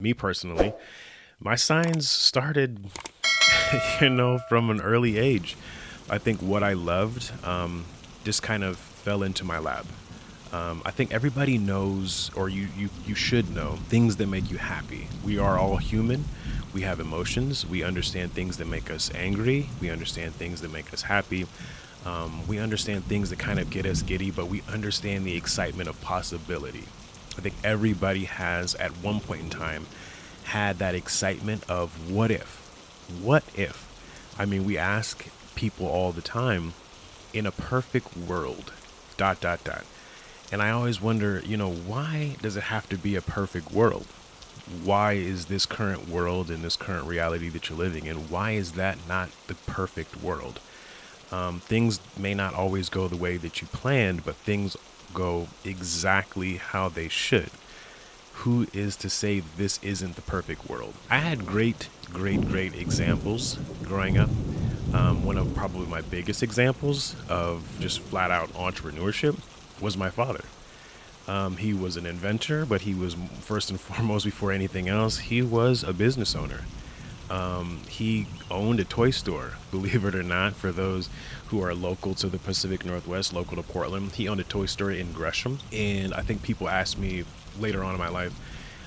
Me personally, my signs started, from an early age. I think what I loved just kind of fell into my lap. I think everybody knows, or you should know, things that make you happy. We are all human. We have emotions. We understand things that make us angry. We understand things that make us happy. We understand things that kind of get us giddy, but we understand the excitement of possibility. I think everybody has, at one point in time, had that excitement of what if? What if? I mean, we ask people all the time, in a perfect world, dot, dot, dot. And I always wonder, why does it have to be a perfect world? Why is this current world and this current reality that you're living in, why is that not the perfect world? Things may not always go the way that you planned, but things go exactly how they should. Who is to say this isn't the perfect world? I had great, great, great examples growing up. One of probably my biggest examples of just flat out entrepreneurship was my father. He was an inventor, but he was first and foremost, before anything else, he was a business owner. He owned a toy store, believe it or not, for those who are local to the Pacific Northwest, local to Portland. He owned a toy store in Gresham. And I think people asked me later on in my life,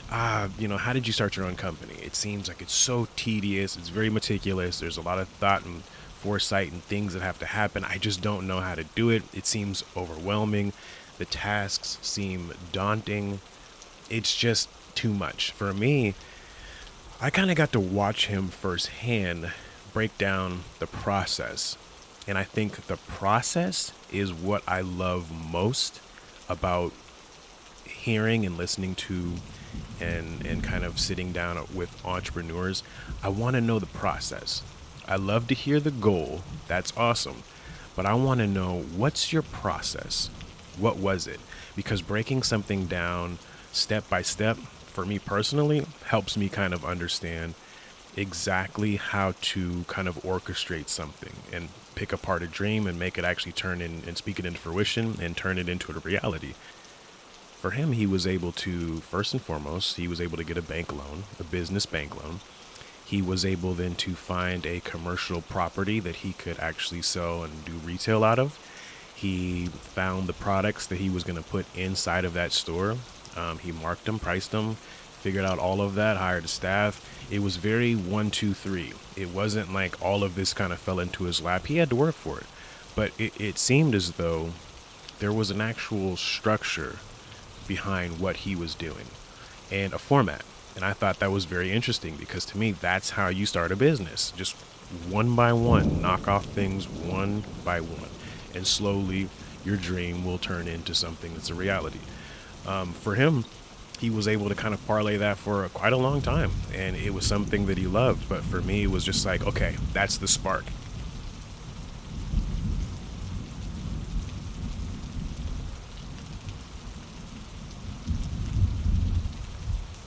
how did you start your own company? It seems like it's so tedious. It's very meticulous. There's a lot of thought and foresight and things that have to happen. I just don't know how to do it. It seems overwhelming. The tasks seem daunting. It's just too much. For me, I kind of got to watch him firsthand break down the process. And I think the process is what I love most about hearing and listening to and kind of sitting down with entrepreneurs. I want to know the process. I love to hear the goal. That's awesome. But I want to know, what's your process? What was it? Because breaking something down step by step, for me personally, helps me kind of understand exactly how to kind of orchestrate something and pick apart a dream and make it actually turn in and speak it into fruition and turn it into a reality. For him, he was able to, first and foremost, he was able to get a bank loan, a business bank loan. He was able then to find a commercial property that he could actually sell and do retail out of. He found the products that he was going to put inside of that store. He marked them, priced them, figured out all of that, hired a staff. It was very 1, 2, 3. It wasn't like all of this kind of fell into his lap. He had to work for it. But it seemed as though there was an actual structure behind what he was doing and a format. And I thought that was very interesting because to me, that's how you start a business. Just one by one, knock off things one by one. And slowly your dream will turn into something that's a reality. For him, he was able to kind of parlay that for quite a long time. And it was something that he loved. But for me, it was just like, okay, that's the spark.